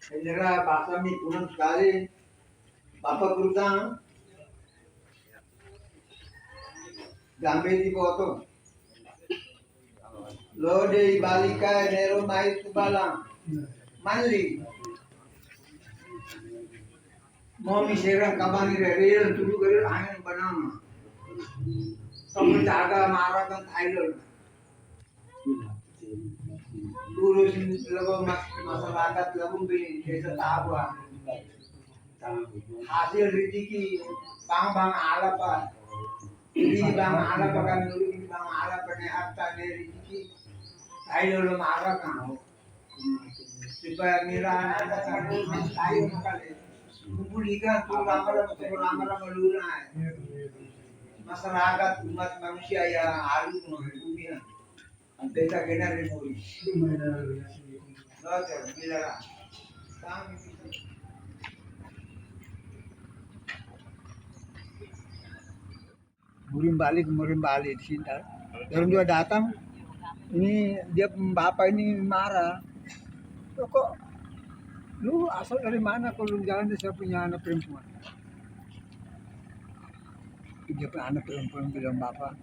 Saya bahasa mi kurang sekali. Bapak Kurutang, gambar di foto. Lode balika nero mai tubalang. Manli. Mau miserang kabang real tulu real angin banama. Kamu jaga marah kan Thailand. Urus lagu masyarakat lagu bi desa Tabua. Hasil rezeki bang alapa. Ini bang alapa kan dulu ini bang alapa ni harta dari rezeki. Thailand marah kan. Supaya mira ada satu Thailand kali. Kumpulkan tu ramai melunai. Masyarakat umat manusia yang halu dunia. Desa kena remuri. Lajar bila murim balik di sini. Orang dia datang, ini dia bapak ini marah. Kok lu asal dari mana kalau lu jalan saya punya anak perempuan? Dia punya anak perempuan bilang bapak,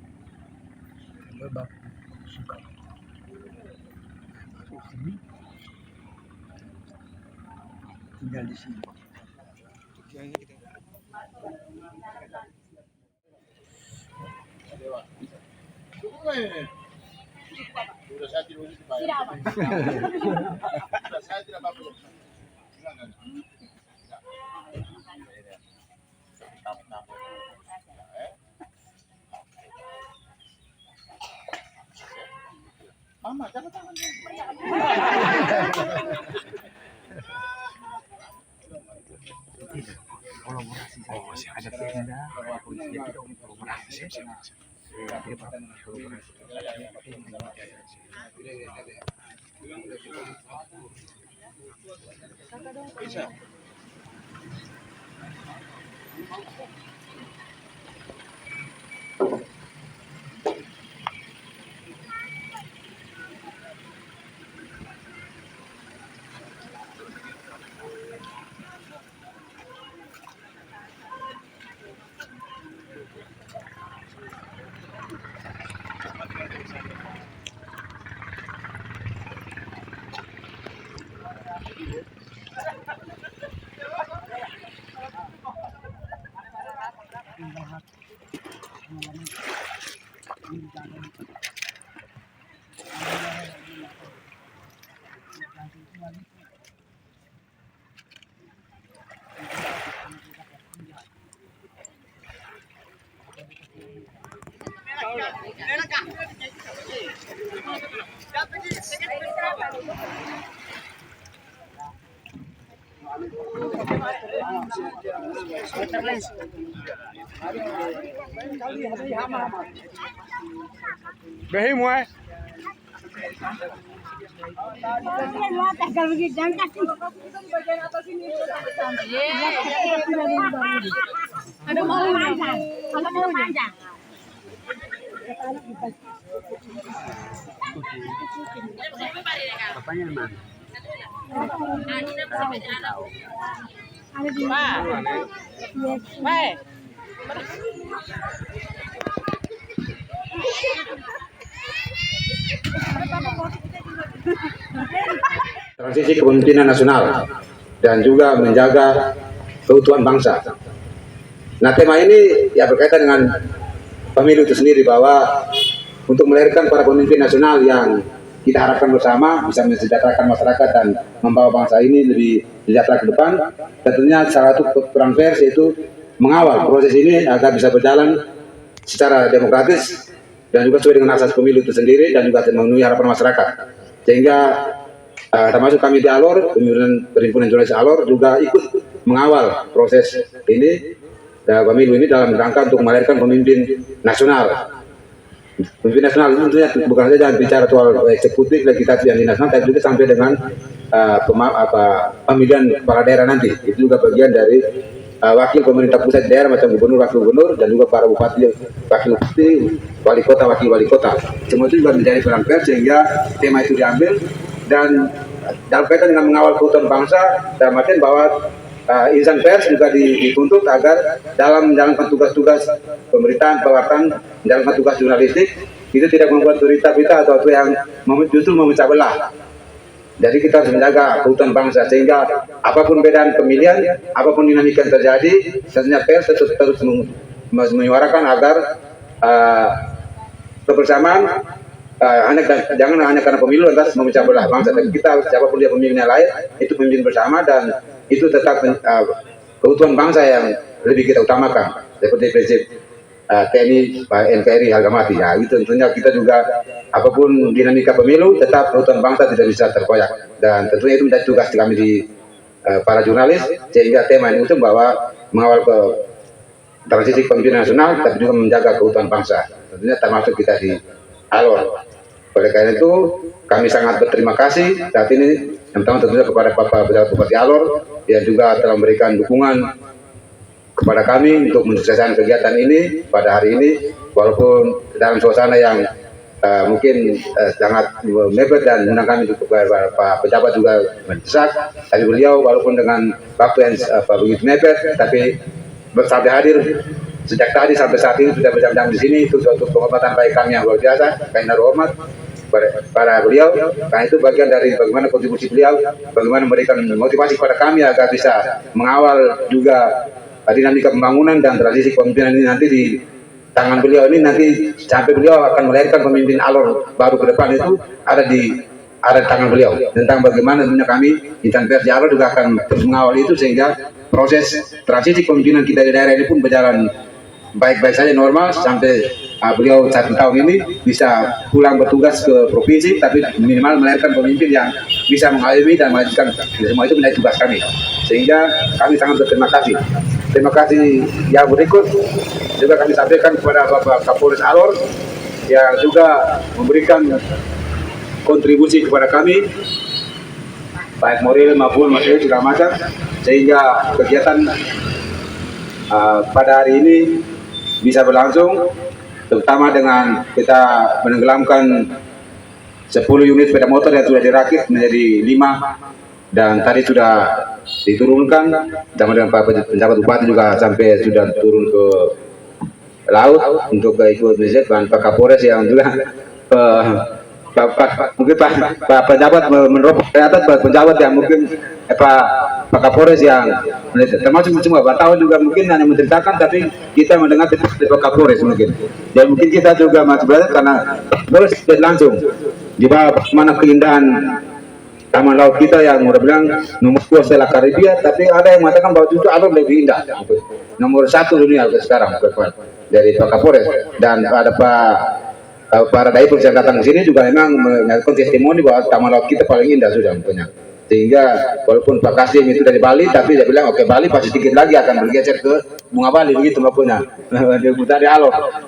lo bapak suka. Sini tinggal di sini. Mama, jangan tangan. Kolaborasi saya ada pindah. Polisi kita kolaborasi saya. Bisa. Behi muai. Ada mau panjang. Ada mau panjang. Bapaknya mana? Ada di Baik. Transisi kepemimpinan nasional dan juga menjaga keutuhan bangsa. Nah, tema ini ya berkaitan dengan pemilu itu sendiri, bahwa untuk melahirkan para pemimpin nasional yang kita harapkan bersama bisa mensejahterakan masyarakat dan membawa bangsa ini lebih sejahtera ke depan. Tentunya salah satu peran pers yaitu mengawal proses ini agar bisa berjalan secara demokratis dan juga sesuai dengan asas pemilu itu sendiri dan juga memenuhi harapan masyarakat. Sehingga termasuk kami di Alor, Perhimpunan Jurnalis Alor juga ikut mengawal proses ini pemilu ini dalam rangka untuk melahirkan pemimpin nasional. Pemimpin nasional itu tentunya bukan saja bicara soal eksekutif, legislatif yang di nasional, tapi juga sampai dengan pemilihan kepala daerah nanti. Itu juga bagian dari wakil pemerintah pusat daerah macam gubernur, wakil gubernur, dan juga para bupati, wakil bupati, wali kota, wakil wali kota. Semua itu juga menjadi peran pers, sehingga tema itu diambil dan dalam kaitan dengan mengawal keutuhan bangsa, dalam artian bahwa insan pers juga dituntut agar dalam menjalankan tugas-tugas pemberitaan, pewartaan, menjalankan tugas jurnalistik itu tidak membuat berita-berita atau yang justru memecah belah. Jadi kita harus menjaga keutuhan bangsa sehingga apapun bedaan pemilihan, apapun dinamika yang terjadi, tentunya pers terus menyuarakan agar kebersamaan jangan hanya karena pemilu lantas memecah belah bangsa. Tapi kita siapapun dia pemimpinnya lain itu pemimpin bersama dan itu tetap keutuhan bangsa yang lebih kita utamakan seperti prinsip TNI, NKRI harga mati. Ya, itu tentunya kita juga apapun dinamika pemilu tetap keutuhan bangsa tidak bisa terkoyak dan tentunya itu menjadi tugas kami di para jurnalis sehingga tema ini itu bahwa mengawal ke transisi kepemimpinan nasional tapi juga menjaga keutuhan bangsa tentunya termasuk kita di Alor. Oleh karena itu kami sangat berterima kasih saat ini yang pertama tentunya kepada Bapak Pejabat Bupati Alor yang juga telah memberikan dukungan kepada kami untuk mensukseskan kegiatan ini pada hari ini walaupun dalam suasana yang mungkin sangat mepet dan kami juga Pak Pejabat juga mendesak, tapi beliau walaupun dengan waktu yang begitu mepet tapi sampai hadir sejak tadi sampai saat ini sudah berjam-jam di sini. Itu suatu penghormatan baik kami yang luar biasa, kami naruh hormat para beliau karena itu bagian dari bagaimana kontribusi beliau, bagaimana memberikan motivasi kepada kami agar bisa mengawal juga dinamika pembangunan dan transisi kepemimpinan ini nanti di tangan beliau ini nanti sampai beliau akan melahirkan pemimpin Alor baru ke depan itu ada di tangan beliau. Tentang bagaimana tentunya kami insan pers di Alor juga akan terus mengawal itu sehingga proses transisi kepemimpinan kita di daerah ini pun berjalan baik-baik saja normal sampai beliau 1 tahun ini bisa pulang bertugas ke provinsi tapi minimal melahirkan pemimpin yang bisa mengayomi dan melanjutkan semua itu menjadi tugas kami sehingga kami sangat berterima kasih. Terima kasih yang berikut juga kami sampaikan kepada Bapak Kapolres Alor yang juga memberikan kontribusi kepada kami baik moral maupun materi segala macam sehingga kegiatan pada hari ini bisa berlangsung terutama dengan kita menenggelamkan 10 unit sepeda motor yang sudah dirakit menjadi 5 dan tadi sudah diturunkan dan Pak Pejabat Bupati juga sampai sudah turun ke laut untuk ikut riset dan Pak Kapolres yang juga mungkin Pak Pejabat meneropong ternyata Pak Pejabat yang mungkin Pak Kapolres yang termasuk semua Pak tahu juga mungkin hanya menceritakan tapi kita mendengar dari Pak Kapolres mungkin dan mungkin kita juga masih belajar karena terus langsung di bawah mana keindahan taman laut kita yang udah bilang nomor 2 setelah Karibia, tapi ada yang mengatakan bahwa justru Alor lebih indah, nomor 1 dunia sekarang dari Pak Kapolres dan ada para diver yang datang ke sini juga memang mengajukan testimoni bahwa taman laut kita paling indah sudah tentunya. Sehingga walaupun Pak Kasim itu dari Bali, tapi dia bilang oke Bali pasti sedikit lagi akan bergeser ke bunga Bali begitu maksudnya dari Alor,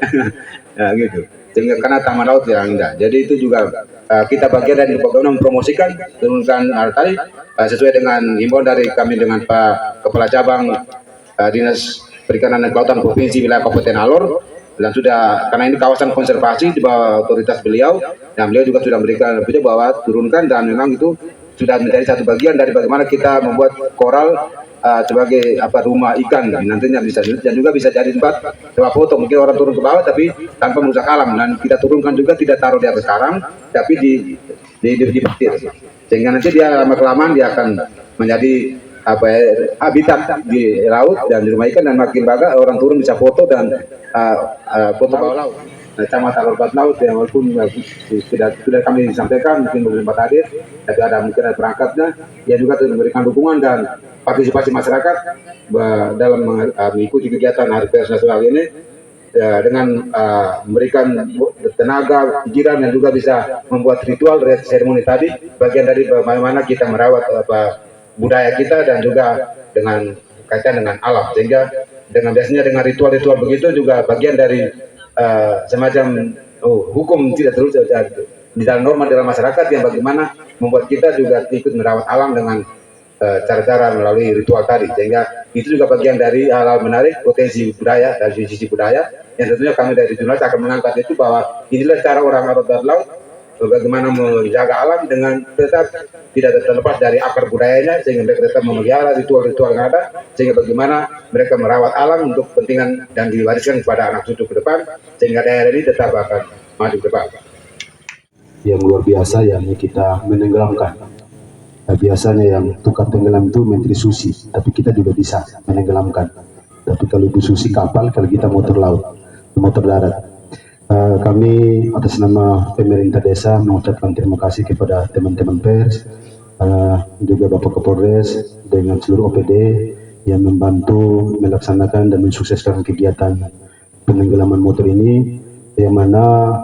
ya gitu. Sehingga karena taman laut yang indah. Jadi itu juga kita bagian dari bagaimana mempromosikan turunkan tadi sesuai dengan himbauan dari kami dengan Pak Kepala Cabang Dinas Perikanan dan Kelautan Provinsi Wilayah Kabupaten Alor dan sudah karena ini kawasan konservasi di bawah otoritas beliau dan beliau juga sudah memberikan video bahwa turunkan dan memang itu sudah menjadi satu bagian dari bagaimana kita membuat koral sebagai rumah ikan nantinya bisa dan juga bisa jadi tempat foto mungkin orang turun ke bawah tapi tanpa merusak alam dan kita turunkan juga tidak taruh di atas karang tapi di pasir sehingga nanti dia lama kelamaan dia akan menjadi habitat di laut dan di rumah ikan dan makin bagus orang turun bisa foto dan foto bawah laut. Kecamatan Alor Bawah Laut yang walaupun sudah kami sampaikan mungkin belum sempat hadir tapi ada mungkin ada perangkatnya yang juga memberikan dukungan dan partisipasi masyarakat dalam mengikuti kegiatan Hari Pers Nasional ini dengan memberikan tenaga, pikiran dan juga bisa membuat ritual seremoni tadi bagian dari bagaimana kita merawat budaya kita dan juga dengan kaitan dengan alam sehingga dengan biasanya dengan ritual-ritual begitu juga bagian dari semacam hukum tidak terus di dalam norma dalam masyarakat yang bagaimana membuat kita juga ikut merawat alam dengan cara-cara melalui ritual tadi sehingga itu juga bagian dari hal-hal menarik potensi budaya dari sisi budaya yang tentunya kami dari jurnalis akan mengangkat itu bahwa inilah cara orang Alor Bawah Laut bagaimana menjaga alam dengan tetap tidak terlepas dari akar budayanya, sehingga mereka tetap memelihara ritual-ritual yang ada, sehingga bagaimana mereka merawat alam untuk kepentingan dan diwariskan kepada anak cucu ke depan, sehingga daerah ini tetap akan maju ke depan. Yang luar biasa yakni kita menenggelamkan. Nah, biasanya yang tukang tenggelam itu Menteri Susi, tapi kita juga bisa menenggelamkan. Tapi kalau Ibu Susi kapal, kalau kita motor laut, motor darat. Kami atas nama pemerintah desa mengucapkan terima kasih kepada teman-teman pers, juga Bapak Kapolres dengan seluruh OPD yang membantu melaksanakan dan mensukseskan kegiatan penenggelaman motor ini, yang mana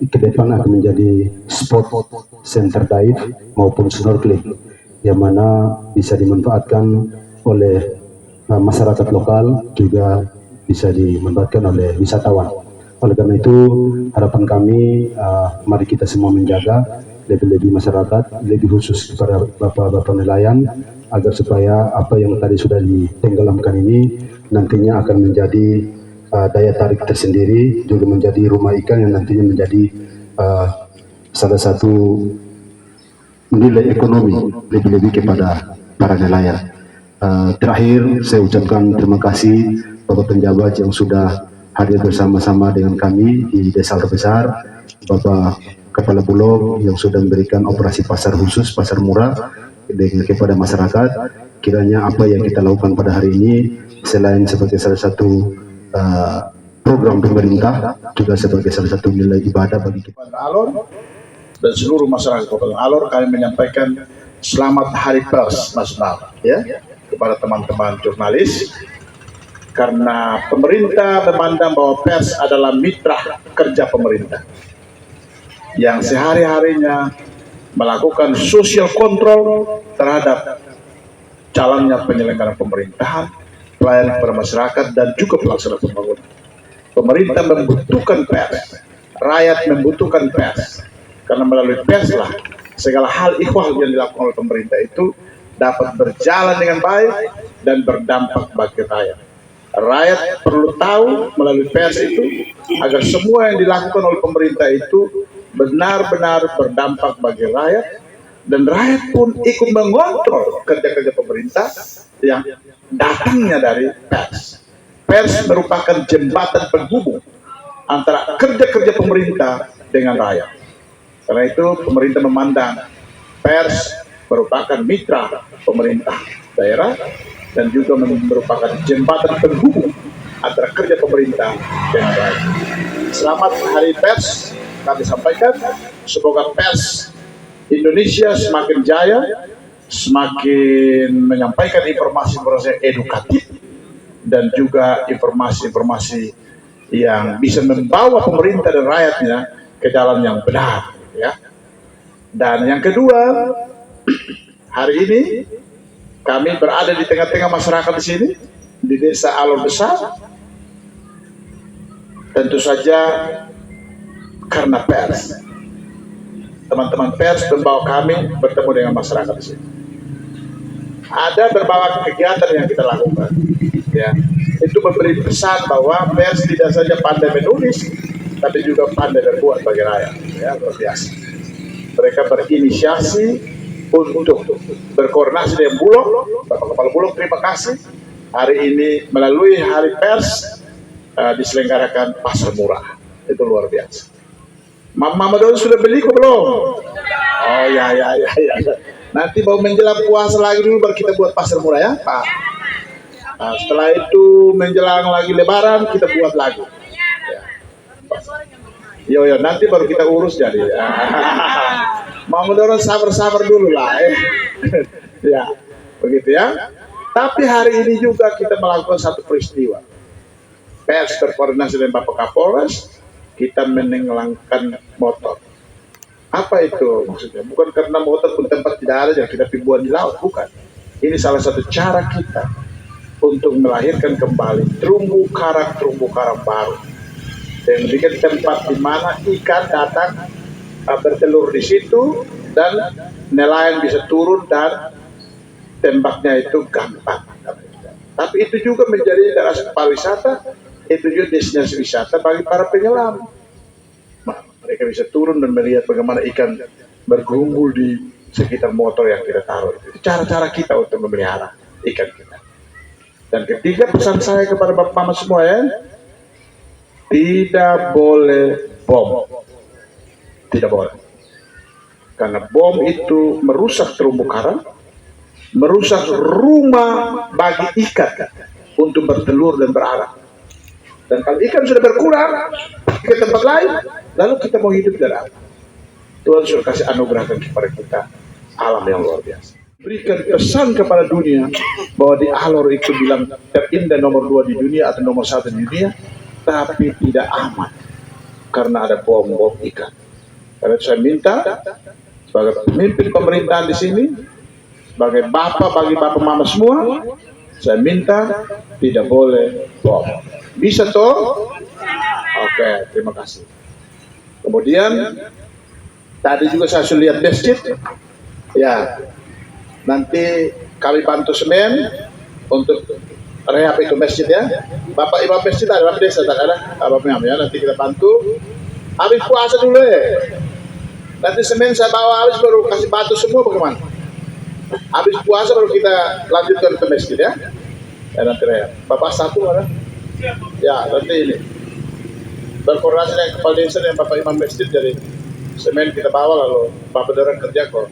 ke depan akan menjadi spot center dive maupun snorkeling, yang mana bisa dimanfaatkan oleh masyarakat lokal, juga bisa dimanfaatkan oleh wisatawan. Oleh karena itu, harapan kami, mari kita semua menjaga lebih-lebih masyarakat, lebih khusus kepada bapak-bapak nelayan, agar supaya apa yang tadi sudah ditenggelamkan ini nantinya akan menjadi daya tarik tersendiri, juga menjadi rumah ikan yang nantinya menjadi salah satu nilai ekonomi lebih-lebih kepada para nelayan. Terakhir, saya ucapkan terima kasih Bapak penjabat yang sudah hadir bersama-sama dengan kami di Desa Terbesar, Bapak Kepala Bulog yang sudah memberikan operasi pasar khusus, pasar murah kepada masyarakat. Kiranya apa yang kita lakukan pada hari ini, selain sebagai salah satu program pemerintah, juga sebagai salah satu nilai ibadah bagi kita. Alor dan seluruh masyarakat Kabupaten Alor, kami menyampaikan selamat Hari Pers Nasional ya kepada teman-teman jurnalis, karena pemerintah memandang bahwa pers adalah mitra kerja pemerintah yang sehari-harinya melakukan social control terhadap jalannya penyelenggaraan pemerintahan, pelayanan kepada masyarakat, dan juga pelaksanaan pembangunan. Pemerintah membutuhkan pers, rakyat membutuhkan pers, karena melalui pers lah segala hal ikhwal yang dilakukan oleh pemerintah itu dapat berjalan dengan baik dan berdampak bagi rakyat. Rakyat perlu tahu melalui pers itu agar semua yang dilakukan oleh pemerintah itu benar-benar berdampak bagi rakyat, dan rakyat pun ikut mengontrol kerja-kerja pemerintah yang datangnya dari pers. Pers merupakan jembatan penghubung antara kerja-kerja pemerintah dengan rakyat. Karena itu pemerintah memandang pers merupakan mitra pemerintah daerah dan juga merupakan jembatan penghubung antara kerja pemerintah dengan rakyat. Selamat Hari Pers kami sampaikan. Semoga pers Indonesia semakin jaya, semakin menyampaikan informasi-informasi edukatif dan juga informasi-informasi yang bisa membawa pemerintah dan rakyatnya ke jalan yang benar, ya. Dan yang kedua, hari ini kami berada di tengah-tengah masyarakat di sini, di Desa Alor Besar. Tentu saja karena pers. Teman-teman pers membawa kami bertemu dengan masyarakat di sini. Ada berbagai kegiatan yang kita lakukan, ya. Itu memberi pesan bahwa pers tidak saja pandai menulis, tapi juga pandai berbuat bagi rakyat, ya, luar biasa. Mereka berinisiasi untuk berkoordinasi dengan Bulog. Bapak Kepala Bulog, terima kasih. Hari ini melalui Hari Pers diselenggarakan pasar murah. Itu luar biasa. Mama Don sudah beli kok belum? Oh ya. Nanti mau menjelang puasa lagi dulu baru kita buat pasar murah, ya Pak. Nah, setelah itu menjelang lagi Lebaran kita buat lagi. Ya. Yo, nanti baru kita urus jadi. Mama Don sabar-sabar dulu lah. Ya, begitu ya. Tapi hari ini juga kita melakukan satu peristiwa. Pers berkoordinasi dengan Bapak Kapolres, kita menenggelamkan motor. Apa itu maksudnya? Bukan karena motor pun tempat tidak ada dan kita pibuan di laut, bukan. Ini salah satu cara kita untuk melahirkan kembali terumbu karang baru. Dan bikin tempat di mana ikan datang bertelur di situ dan nelayan bisa turun dan tembaknya itu gampang. Tapi itu juga menjadi daerah pariwisata, itu juga destinasi wisata bagi para penyelam. Mereka bisa turun dan melihat bagaimana ikan bergerumbul di sekitar motor yang kita taruh. Itu cara-cara kita untuk memelihara ikan kita. Dan ketiga, pesan saya kepada Bapak Mama semua ya, tidak boleh bom. Tidak boleh. Karena bom itu merusak terumbu karang, merusak rumah bagi ikan untuk bertelur dan beranak. Dan kalau ikan sudah berkurang ke tempat lain, lalu kita mau hidup dari apa? Tuhan sudah kasih anugerahkan kepada kita alam yang luar biasa. Berikan pesan kepada dunia bahwa di Alor itu bilang terindah nomor 2 di dunia atau nomor 1 di dunia, tapi tidak aman karena ada bom ikan. Karena saya minta sebagai pemimpin pemerintahan di sini, sebagai bapak bagi bapak mama semua, saya minta tidak boleh bom. Bisa toh? Oke, terima kasih. Kemudian tadi juga saya sudah lihat masjid. Ya, nanti kami bantu semen untuk rehab itu masjid ya. Bapak imam masjid ada, bapak desa ada, bapak imam ya. Nanti kita bantu. Habis puasa dulu ya. Nanti semen saya bawa habis baru kasih batu semua bagaimana? Habis puasa baru kita lanjutkan ke masjid ya. Ya nanti rehab. Bapak satu ada? Ya nanti ini berkoordinasi dengan kepala desa dan bapak imam masjid, jadi semen kita bawa lalu bapak dorong kerja kok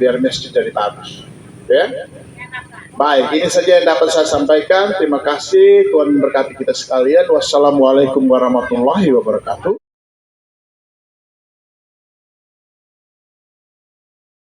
biar masjid jadi bagus. Ya. Baik, ini saja yang dapat saya sampaikan. Terima kasih, Tuhan memberkati kita sekalian. Wassalamualaikum warahmatullahi wabarakatuh.